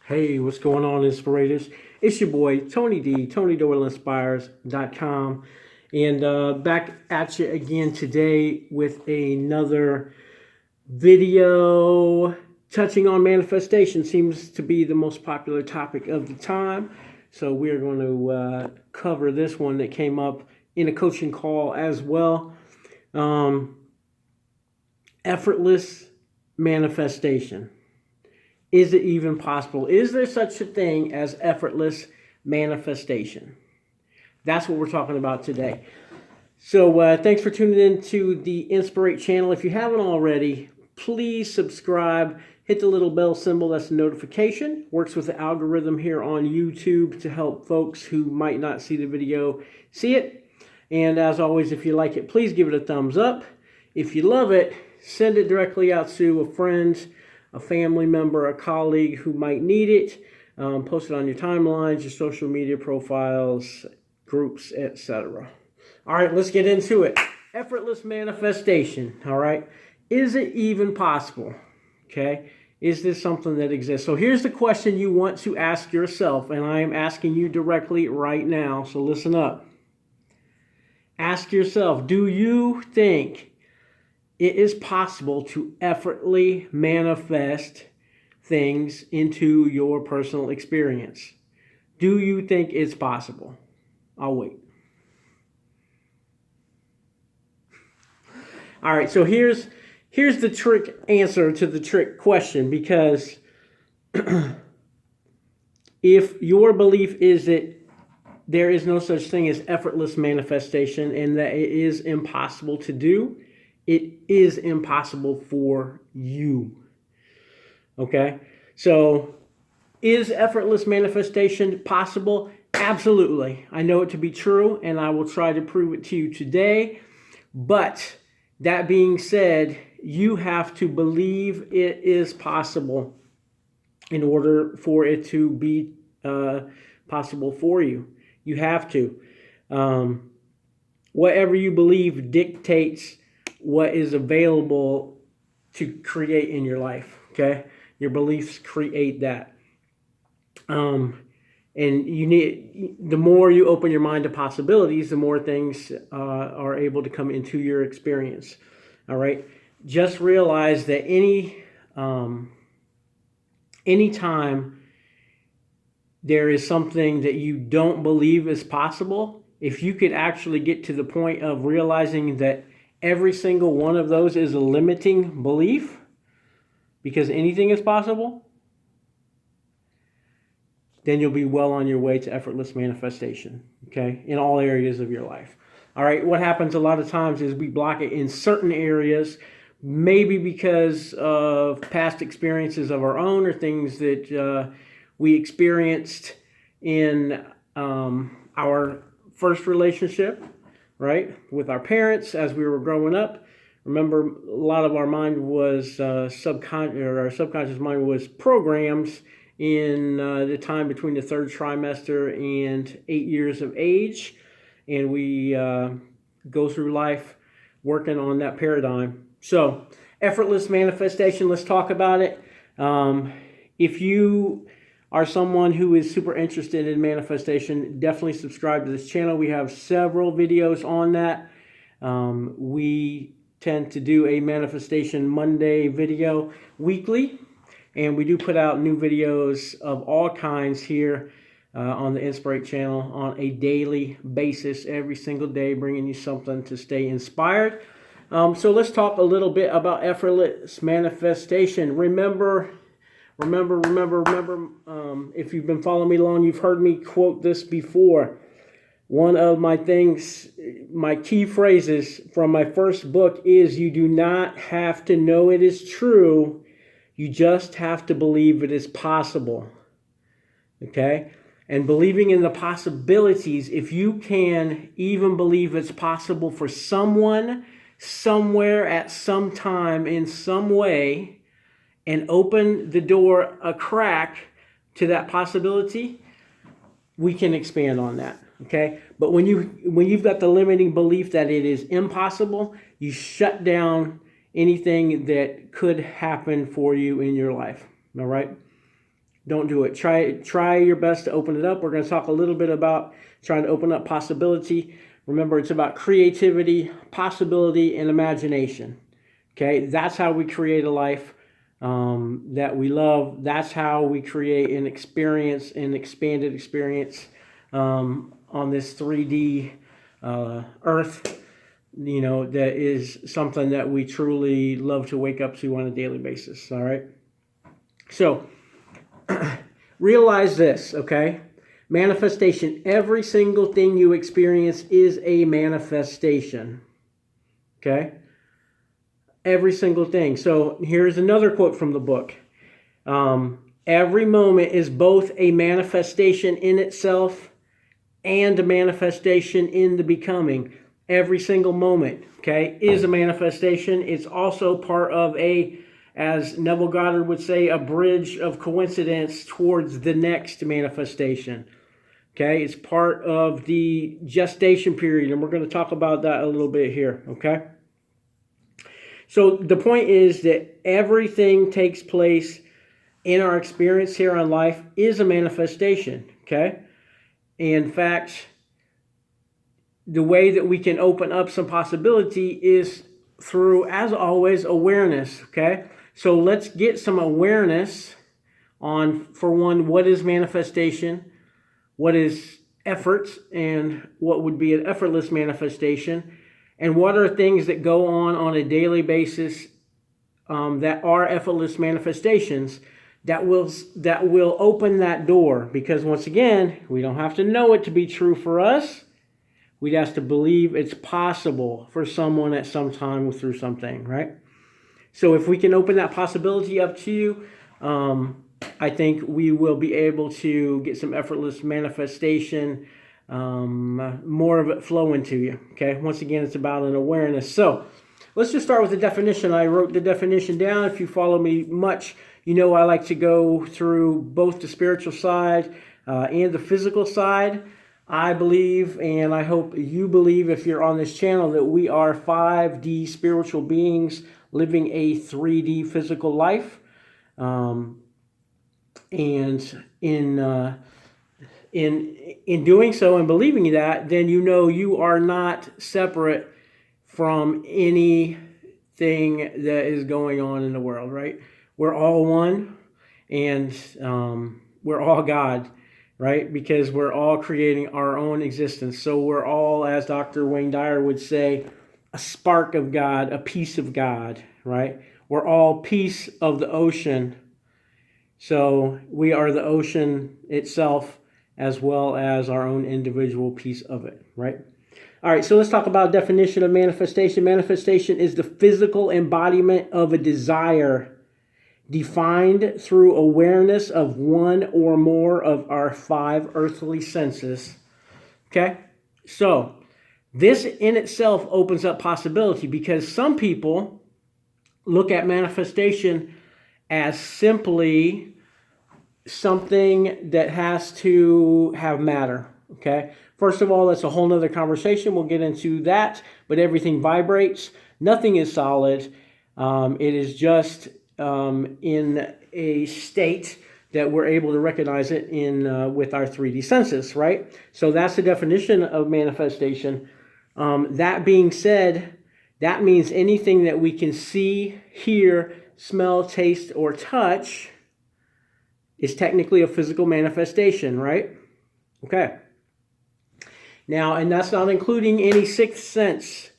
Hey, what's going on, Inspirators? It's your boy, Tony D, TonyDoyleInspires.com. And back at you again today with another video touching on manifestation. Seems to be the most popular topic of the time. So we're going to cover this one that came up in a coaching call as well. Effortless manifestation. Is it even possible? Is there such a thing as effortless manifestation? That's what we're talking about today. So thanks for tuning in to the Inspirate channel. If you haven't already, please subscribe. Hit the little bell symbol. That's a notification. Works with the algorithm here on YouTube to help folks who might not see the video see it. And as always, if you like it, please give it a thumbs up. If you love it, send it directly out to a friend, a family member, a colleague who might need it. Post it on your timelines, your social media profiles, groups, etc. All right, let's get into it. Effortless manifestation, all right? Is it even possible? Okay, is this something that exists? So here's the question you want to ask yourself, and I am asking you directly right now, so listen up. Ask yourself, do you think it is possible to effortlessly manifest things into your personal experience? Do you think it's possible? I'll wait. All right, so here's the trick answer to the trick question, because if your belief is that there is no such thing as effortless manifestation and that it is impossible to do, it is impossible for you. Okay? So, is effortless manifestation possible? Absolutely. I know it to be true, and I will try to prove it to you today. But that being said, you have to believe it is possible in order for it to be possible for you. You have to. Whatever you believe dictates what is available to create in your life. Okay, your beliefs create that. And you need, the more you open your mind to possibilities, the more things are able to come into your experience. All right. Just realize that anytime there is something that you don't believe is possible, if you could actually get to the point of realizing that every single one of those is a limiting belief, because anything is possible, then you'll be well on your way to effortless manifestation, okay, in all areas of your life. All right, what happens a lot of times is we block it in certain areas, maybe because of past experiences of our own or things that we experienced in our first relationship, right, with our parents as we were growing up. Remember, a lot of our mind was our subconscious mind was programs in the time between the third trimester and 8 years of age, and we go through life working on that paradigm. So, effortless manifestation, let's talk about it. If you are someone who is super interested in manifestation, definitely subscribe to this channel. We have several videos on that. We tend to do a Manifestation Monday video weekly, and we do put out new videos of all kinds here on the Inspirate channel on a daily basis, every single day, bringing you something to stay inspired. So let's talk a little bit about effortless manifestation. Remember, if you've been following me long, you've heard me quote this before. One of my key phrases from my first book is, you do not have to know it is true. You just have to believe it is possible. Okay? And believing in the possibilities, if you can even believe it's possible for someone, somewhere, at some time, in some way, and open the door a crack to that possibility, we can expand on that. Okay, but when you've got the limiting belief that it is impossible, you shut down anything that could happen for you in your life. All right. Don't do it. Try your best to open it up. We're going to talk a little bit about trying to open up possibility. Remember, it's about creativity, possibility, and imagination. Okay, that's how we create a life that we love. That's how we create an experience, an expanded experience on this 3D earth, that is something that we truly love to wake up to on a daily basis. All right. So realize this, okay? Manifestation. Every single thing you experience is a manifestation. Okay? Every single thing. So here's another quote from the book. Every moment is both a manifestation in itself and a manifestation in the becoming. Every single moment, okay, is a manifestation. It's also part of as Neville Goddard would say, a bridge of coincidence towards the next manifestation. Okay, it's part of the gestation period, and we're going to talk about that a little bit here, okay? So the point is that everything takes place in our experience here on life is a manifestation, okay? In fact, the way that we can open up some possibility is through, as always, awareness, okay? So let's get some awareness on, for one, what is manifestation, what is efforts, and what would be an effortless manifestation, and what are things that go on a daily basis that are effortless manifestations that will open that door. Because once again, we don't have to know it to be true for us. We'd have to believe it's possible for someone at some time through something, right? So if we can open that possibility up to you, I think we will be able to get some effortless manifestation, more of it flowing to you, okay? Once again, it's about an awareness. So let's just start with the definition. I wrote the definition down. If you follow me much, I like to go through both the spiritual side and the physical side. I believe, and I hope you believe if you're on this channel, that we are 5D spiritual beings living a 3D physical life. And in doing so and believing that, then you are not separate from anything that is going on in the world, right? We're all one, and we're all God, right? Because we're all creating our own existence. So we're all, as Dr. Wayne Dyer would say, a spark of God, a piece of God, right? We're all piece of the ocean. So we are the ocean itself as well as our own individual piece of it, right? All right, so let's talk about definition of manifestation. Manifestation is the physical embodiment of a desire defined through awareness of one or more of our 5 earthly senses. Okay? So this in itself opens up possibility, because some people look at manifestation as simply something that has to have matter. Okay? First of all, that's a whole nother conversation. We'll get into that. But everything vibrates. Nothing is solid. It is just in a state that we're able to recognize it in with our 3D senses, right? So that's the definition of manifestation. That being said, that means anything that we can see, hear, smell, taste, or touch is technically a physical manifestation, right? Okay. Now, and that's not including any sixth sense,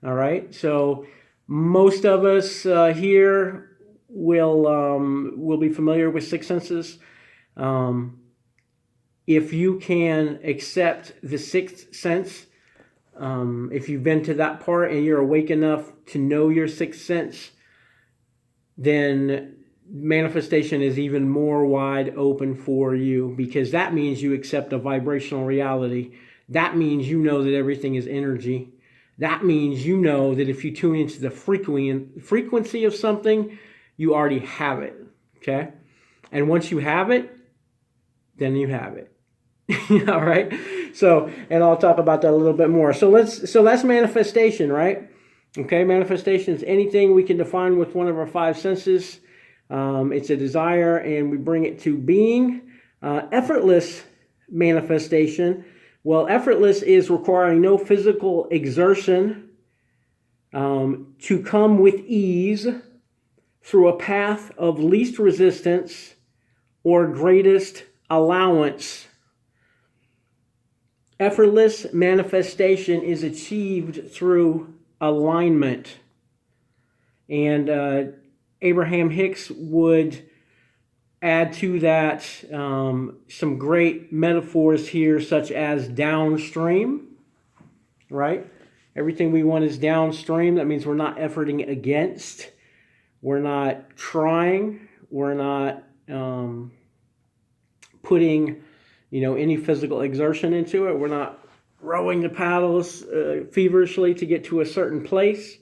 all right? So most of us here will be familiar with six senses. If you can accept the sixth sense, if you've been to that part and you're awake enough to know your sixth sense, then manifestation is even more wide open for you, because that means you accept a vibrational reality. That means you know that everything is energy. That means you know that if you tune into the frequency of something, you already have it, okay? And once you have it, then you have it. All right? So, and I'll talk about that a little bit more. So that's manifestation, right? Okay, manifestation is anything we can define with one of our 5 senses. It's a desire, and we bring it to being. Effortless manifestation. Well, effortless is requiring no physical exertion to come with ease through a path of least resistance or greatest allowance. Effortless manifestation is achieved through alignment. And Abraham Hicks would add to that some great metaphors here, such as downstream, right? Everything we want is downstream. That means we're not efforting against. We're not trying. We're not putting, any physical exertion into it. We're not rowing the paddles feverishly to get to a certain place,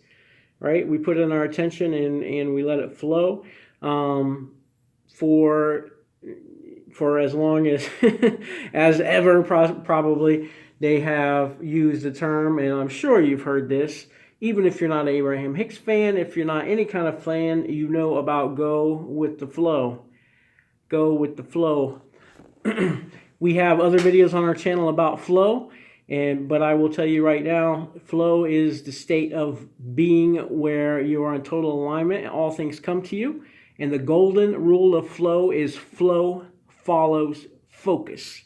right? We put in our attention and we let it flow for as long as as ever probably they have used the term, and I'm sure you've heard this. Even if you're not an Abraham Hicks fan, if you're not any kind of fan, about go with the flow. Go with the flow. We have other videos on our channel about flow, but I will tell you right now, flow is the state of being where you are in total alignment and all things come to you. And the golden rule of flow is flow follows focus.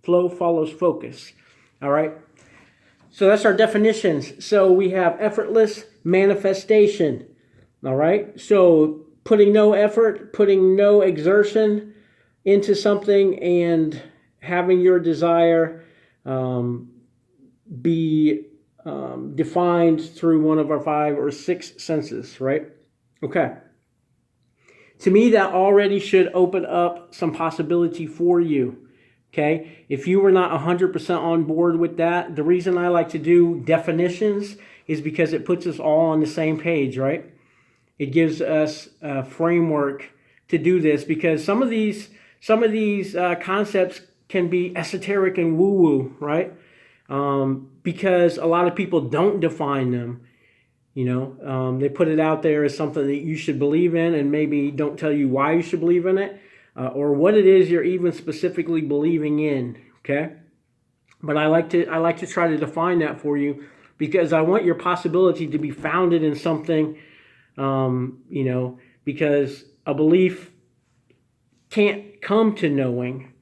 Flow follows focus. All right? So that's our definitions. So we have effortless manifestation. All right? So putting no effort, putting no exertion into something, and having your desire be defined through one of our 5 or 6 senses, right? Okay. To me, that already should open up some possibility for you. Okay, if you were not 100% on board with that, the reason I like to do definitions is because it puts us all on the same page, right? It gives us a framework to do this, because some of these concepts can be esoteric and woo-woo, right? Because a lot of people don't define them. They put it out there as something that you should believe in, and maybe don't tell you why you should believe in it. Or what it is you're even specifically believing in, okay? But I like to try to define that for you, because I want your possibility to be founded in something, because a belief can't come to knowing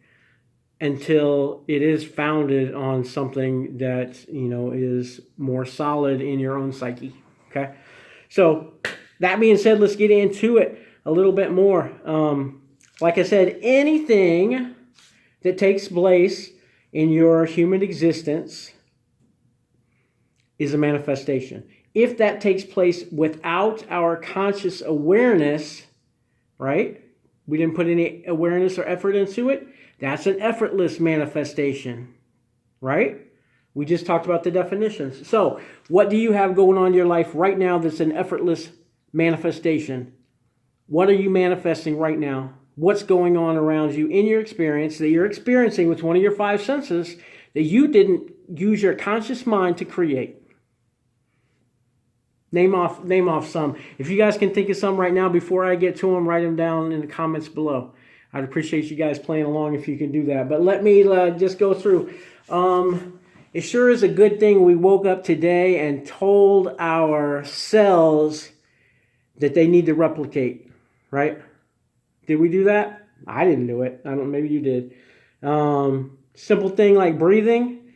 until it is founded on something that, is more solid in your own psyche, okay? So that being said, let's get into it a little bit more. Like I said, anything that takes place in your human existence is a manifestation. If that takes place without our conscious awareness, right? We didn't put any awareness or effort into it. That's an effortless manifestation, right? We just talked about the definitions. So, what do you have going on in your life right now that's an effortless manifestation? What are you manifesting right now? What's going on around you in your experience that you're experiencing with one of your 5 senses that you didn't use your conscious mind to create? Name off some. If you guys can think of some right now before I get to them, write them down in the comments below. I'd appreciate you guys playing along if you can do that. But let me just go through. It sure is a good thing we woke up today and told our cells that they need to replicate, right? Did we do that? I didn't do it. I don't. Maybe you did. Simple thing like breathing.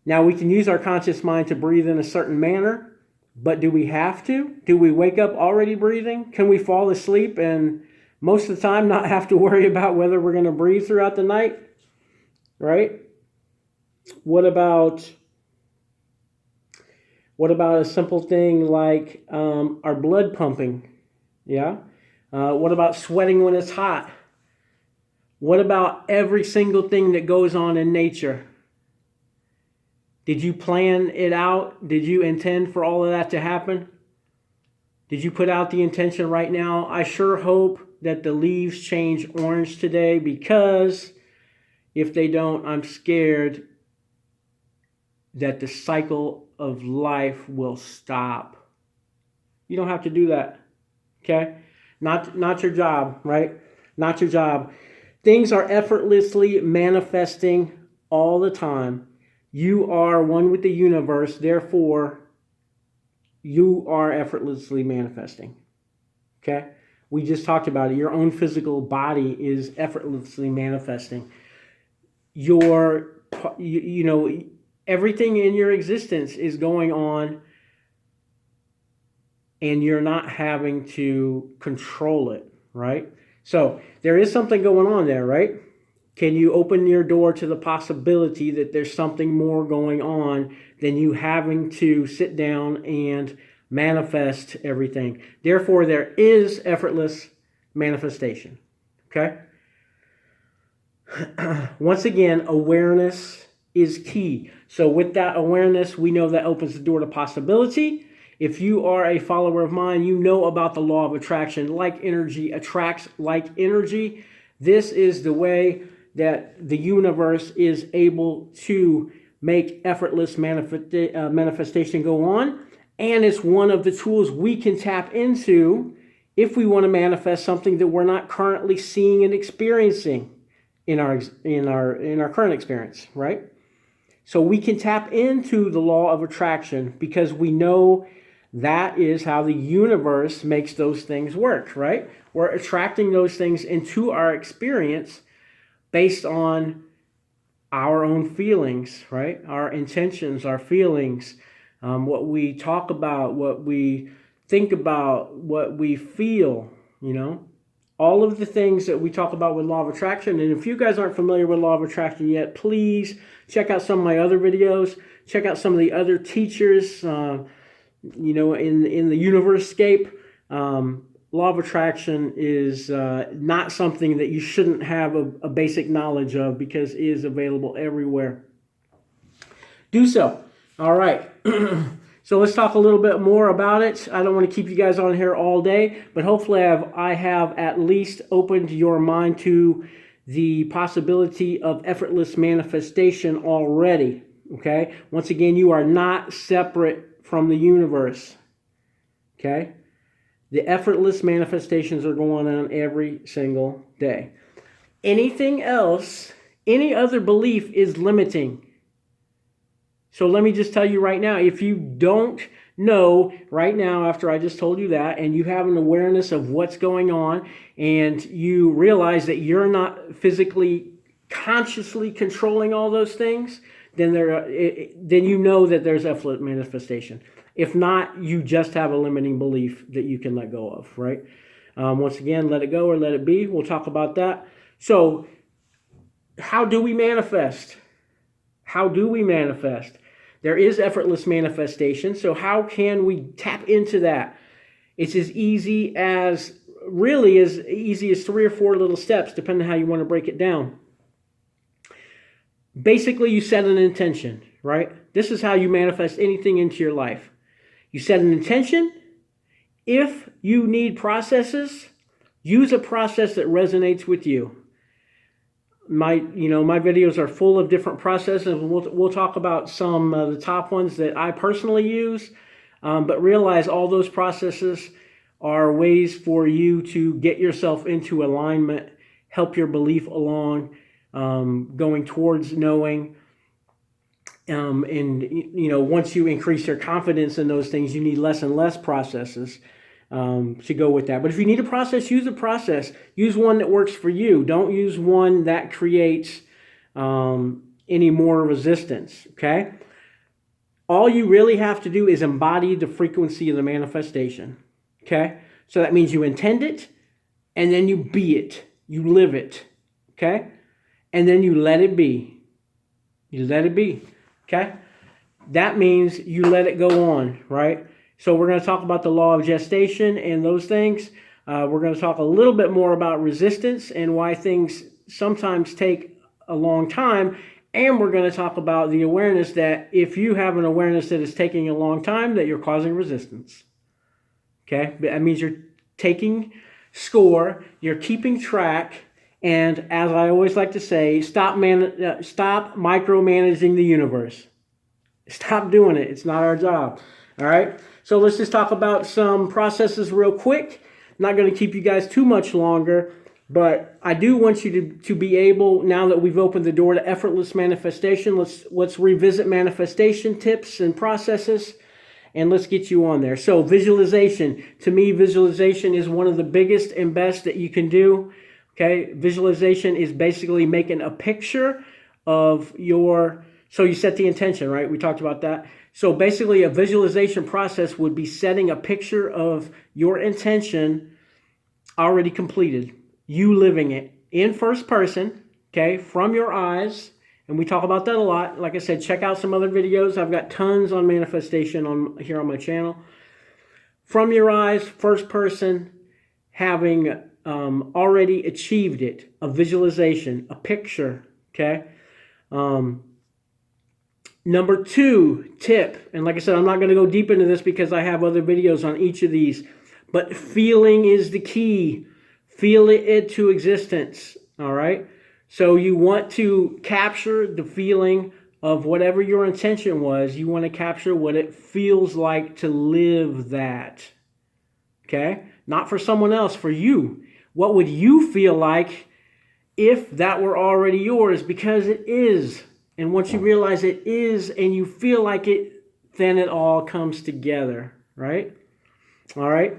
Now we can use our conscious mind to breathe in a certain manner, but do we have to? Do we wake up already breathing? Can we fall asleep and most of the time not have to worry about whether we're going to breathe throughout the night? Right? What about a simple thing like our blood pumping? Yeah. What about sweating when it's hot? What about every single thing that goes on in nature? Did you plan it out? Did you intend for all of that to happen? Did you put out the intention right now? I sure hope that the leaves change orange today, because if they don't, I'm scared that the cycle of life will stop. You don't have to do that, okay? Not your job, right? Not your job. Things are effortlessly manifesting all the time. You are one with the universe, therefore, you are effortlessly manifesting. Okay? We just talked about it. Your own physical body is effortlessly manifesting. You know, everything in your existence is going on, and you're not having to control it, right? So there is something going on there, right? Can you open your door to the possibility that there's something more going on than you having to sit down and manifest everything? Therefore, there is effortless manifestation. Okay? Once again, awareness is key. So with that awareness, we know that opens the door to possibility. If you are a follower of mine, you know about the law of attraction. Like energy attracts like energy. This is the way that the universe is able to make effortless manifestation go on. And it's one of the tools we can tap into if we want to manifest something that we're not currently seeing and experiencing in our current experience, right? So we can tap into the law of attraction because we know that is how the universe makes those things work, right? We're attracting those things into our experience based on our own feelings, right? Our intentions, our feelings, what we talk about, what we think about, what we feel, you know? All of the things that we talk about with law of attraction. And if you guys aren't familiar with law of attraction yet, please check out some of my other videos. Check out some of the other teachers, you know, in the universe-scape. Law of attraction is not something that you shouldn't have a basic knowledge of because it is available everywhere. Do so. All right. So let's talk a little bit more about it. I don't want to keep you guys on here all day, but hopefully I have at least opened your mind to the possibility of effortless manifestation already. Okay? Once again, you are not separate from the universe. Okay? The effortless manifestations are going on every single day. Anything else, any other belief is limiting. So let me just tell you right now, if you don't know right now after I just told you that, and you have an awareness of what's going on, and you realize that you're not physically, consciously controlling all those things, then you know that there's effortless manifestation. If not, you just have a limiting belief that you can let go of, right? Once again, let it go or let it be. We'll talk about that. So how do we manifest? How do we manifest? There is effortless manifestation. So how can we tap into that? It's really as easy as 3 or 4 little steps, depending on how you want to break it down. Basically, you set an intention, right? This is how you manifest anything into your life. You set an intention. If you need processes, use a process that resonates with you. My videos are full of different processes. We'll talk about some of the top ones that I personally use, but realize all those processes are ways for you to get yourself into alignment, help your belief along, going towards knowing. And once you increase your confidence in those things, you need less and less processes to go with that. But if you need a process, use a process. Use one that works for you. Don't use one that creates any more resistance, okay? All you really have to do is embody the frequency of the manifestation, okay? So that means you intend it, and then you be it. You live it, okay? And then you let it be. You let it be, okay? That means you let it go on, right? So we're going to talk about the law of gestation and those things. We're going to talk a little bit more about resistance and why things sometimes take a long time. And we're going to talk about the awareness that if you have an awareness that is taking a long time, that you're causing resistance. Okay? That means you're taking score, you're keeping track, and as I always like to say, stop micromanaging the universe. Stop doing it. It's not our job. All right? So let's just talk about some processes real quick. not going to keep you guys too much longer, but I do want you to be able, now that we've opened the door to effortless manifestation, let's revisit manifestation tips and processes, and let's get you on there. So visualization, to me, visualization is one of the biggest and best that you can do. Okay, visualization is basically making a picture of your, so you set the intention, right? We talked about that. So basically a visualization process would be setting a picture of your intention already completed, you living it in first person, okay, from your eyes. And we talk about that a lot. Like I said, check out some other videos. I've got tons on manifestation here on my channel. From your eyes, first person, having already achieved it, a visualization, a picture, okay? Number 2 tip, and like I said, I'm not going to go deep into this because I have other videos on each of these, but feeling is the key. Feel it into existence, all right? So you want to capture the feeling of whatever your intention was. You want to capture what it feels like to live that, okay? Not for someone else, for you. What would you feel like if that were already yours? Because it is. And once you realize it is and you feel like it, then it all comes together, right? All right.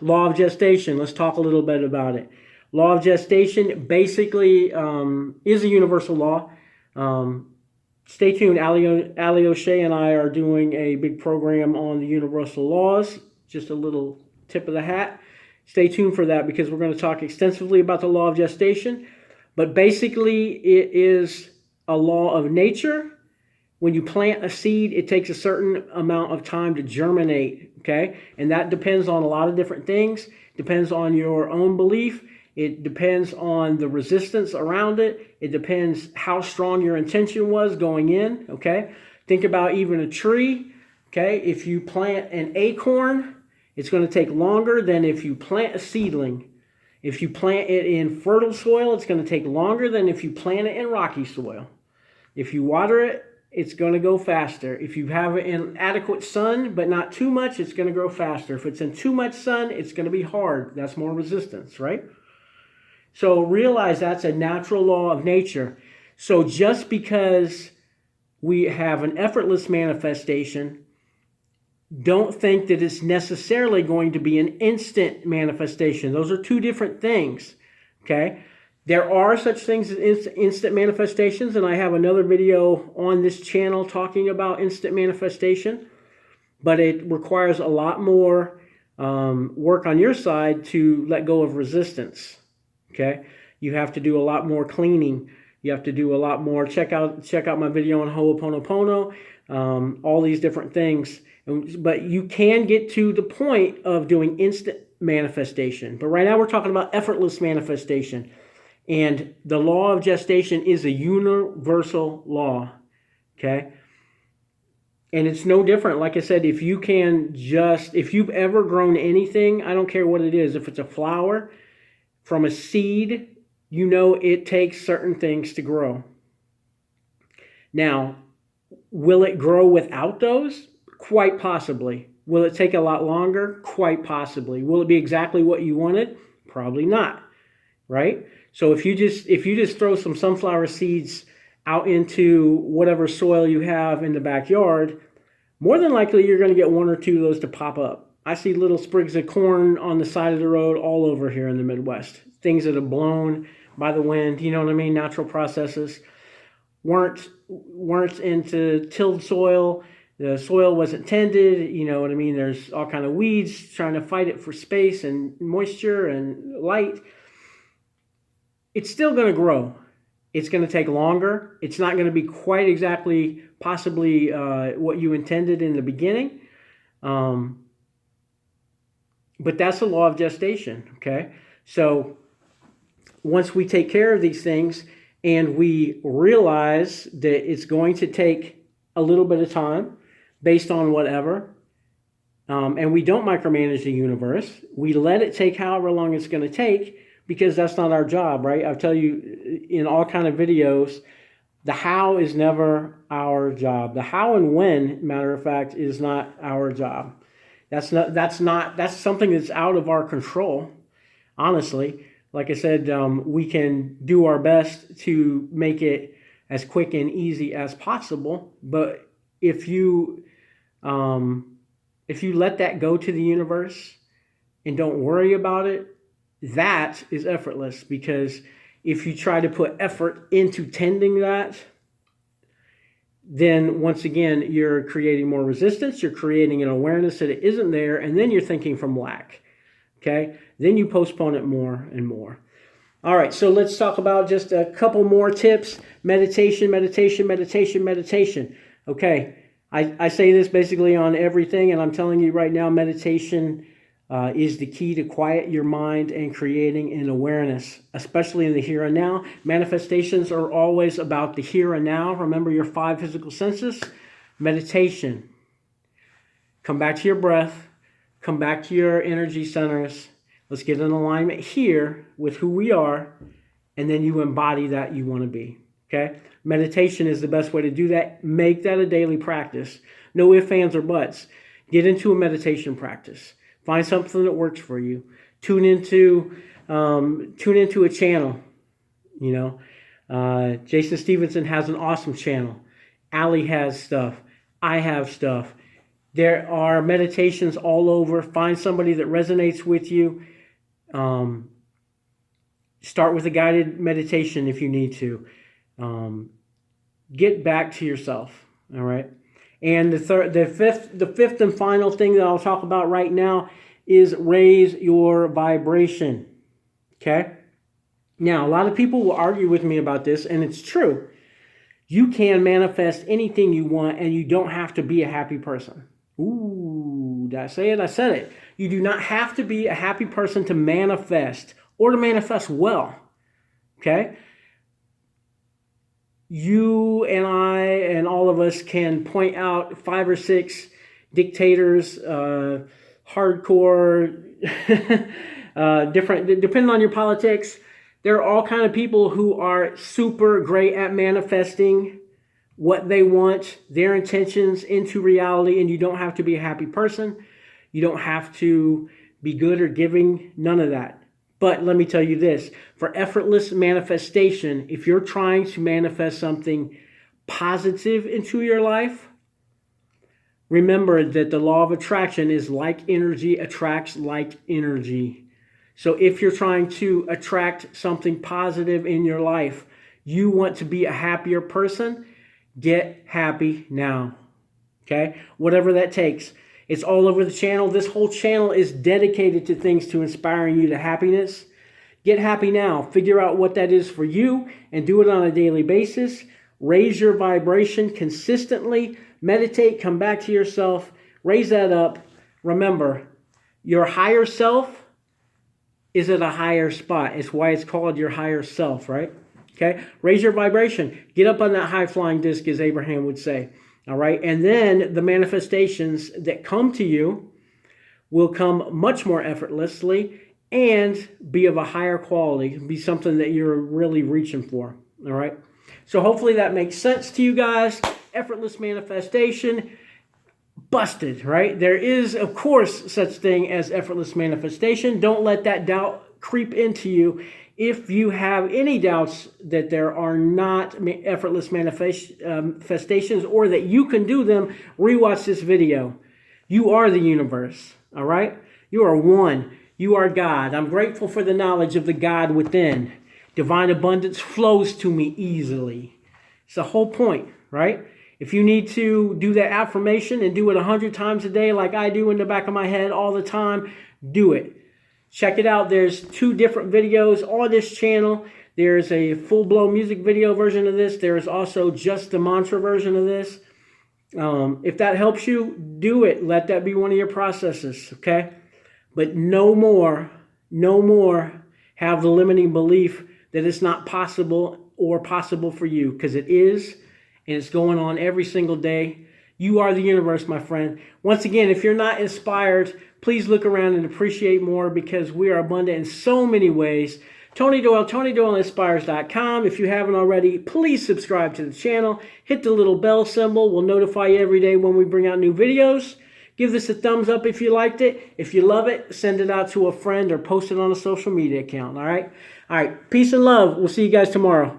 Law of gestation. Let's talk a little bit about it. Law of gestation basically is a universal law. Stay tuned. Ali O'Shea and I are doing a big program on the universal laws. Just a little tip of the hat. Stay tuned for that because we're going to talk extensively about the law of gestation. But basically, it is a law of nature. When you plant a seed, it takes a certain amount of time to germinate, okay? And that depends on a lot of different things. It depends on your own belief. It depends on the resistance around it. It depends how strong your intention was going in, okay? Think about even a tree, okay? If you plant an acorn, it's going to take longer than if you plant a seedling. If you plant it in fertile soil, it's going to take longer than if you plant it in rocky soil. If you water it, it's going to go faster. If you have it in adequate sun, but not too much, it's going to grow faster. If it's in too much sun, it's going to be hard. That's more resistance, right? So realize that's a natural law of nature. So just because we have an effortless manifestation, don't think that it's necessarily going to be an instant manifestation. Those are two different things, okay? There are such things as instant manifestations, and I have another video on this channel talking about instant manifestation, but it requires a lot more work on your side to let go of resistance, okay? You have to do a lot more cleaning. You have to do a lot more. Check out my video on Ho'oponopono, all these different things. But you can get to the point of doing instant manifestation. But right now we're talking about effortless manifestation. And the law of gestation is a universal law, okay? And it's no different. Like I said, if you've ever grown anything, I don't care what it is. If it's a flower from a seed, you know it takes certain things to grow. Now, will it grow without those? Quite possibly. Will it take a lot longer? Quite possibly. Will it be exactly what you wanted? Probably not, right? So if you just throw some sunflower seeds out into whatever soil you have in the backyard, more than likely you're going to get one or two of those to pop up. I see little sprigs of corn on the side of the road all over here in the Midwest. Things that have blown by the wind, you know what I mean? Natural processes. Weren't into tilled soil. The soil wasn't tended, you know what I mean? There's all kind of weeds trying to fight it for space and moisture and light. It's still going to grow. It's going to take longer. It's not going to be quite exactly possibly what you intended in the beginning. But that's the law of gestation, okay? So once we take care of these things and we realize that it's going to take a little bit of time based on whatever, and we don't micromanage the universe, we let it take however long it's going to take, because that's not our job, right? I'll tell you in all kind of videos, the how is never our job. The how and when, matter of fact, is not our job. That's something that's out of our control, honestly. Like I said, we can do our best to make it as quick and easy as possible. But if you let that go to the universe and don't worry about it, that is effortless. Because if you try to put effort into tending that, then once again, you're creating more resistance. You're creating an awareness that it isn't there. And then you're thinking from lack. Okay? Then you postpone it more and more. All right, so let's talk about just a couple more tips. Meditation, meditation, meditation, meditation. Okay, I say this basically on everything, and I'm telling you right now, meditation is the key to quiet your mind and creating an awareness, especially in the here and now. Manifestations are always about the here and now. Remember your 5 physical senses. Meditation. Come back to your breath. Come back to your energy centers. Let's get in alignment here with who we are, and then you embody that you want to be, okay? Meditation is the best way to do that. Make that a daily practice. No ifs, ands, or buts. Get into a meditation practice. Find something that works for you. Tune into a channel. Jason Stevenson has an awesome channel. Ali has stuff. I have stuff. There are meditations all over. Find somebody that resonates with you. Start with a guided meditation if you need to. Get back to yourself. All right. And the fifth and final thing that I'll talk about right now is raise your vibration. Okay. Now, a lot of people will argue with me about this, and it's true. You can manifest anything you want, and you don't have to be a happy person. Ooh, did I say it? I said it. You do not have to be a happy person to manifest or to manifest well. Okay? You and I and all of us can point out 5 or 6 dictators, hardcore, different, depending on your politics. There are all kind of people who are super great at manifesting what they want, their intentions into reality, and you don't have to be a happy person. You don't have to be good or giving, none of that. But let me tell you this, for effortless manifestation, if you're trying to manifest something positive into your life, remember that the law of attraction is like energy attracts like energy. So if you're trying to attract something positive in your life, you want to be a happier person, get happy now. Okay? Whatever that takes. It's all over the channel. This whole channel is dedicated to things to inspiring you to happiness. Get happy now. Figure out what that is for you and do it on a daily basis. Raise your vibration consistently. Meditate. Come back to yourself. Raise that up. Remember, your higher self is at a higher spot. It's why it's called your higher self, right? Okay? Raise your vibration. Get up on that high-flying disc, as Abraham would say. All right? And then the manifestations that come to you will come much more effortlessly and be of a higher quality, be something that you're really reaching for. All right? So hopefully that makes sense to you guys. Effortless manifestation. Busted, right? There is, of course, such thing as effortless manifestation. Don't let that doubt creep into you. If you have any doubts that there are not effortless manifestations or that you can do them, rewatch this video. You are the universe, all right? You are one. You are God. I'm grateful for the knowledge of the God within. Divine abundance flows to me easily. It's the whole point, right? If you need to do that affirmation and do it 100 times a day like I do in the back of my head all the time, do it. Check it out. There's 2 different videos on this channel. There's a full-blown music video version of this. There is also just the mantra version of this. If that helps you, do it. Let that be one of your processes, okay? But no more have the limiting belief that it's not possible or possible for you, because it is. And it's going on every single day. You are the universe, my friend. Once again, if you're not inspired, please look around and appreciate more, because we are abundant in so many ways. Tony Doyle, TonyDoyleInspires.com. If you haven't already, please subscribe to the channel. Hit the little bell symbol. We'll notify you every day when we bring out new videos. Give this a thumbs up if you liked it. If you love it, send it out to a friend or post it on a social media account. All right. All right. Peace and love. We'll see you guys tomorrow.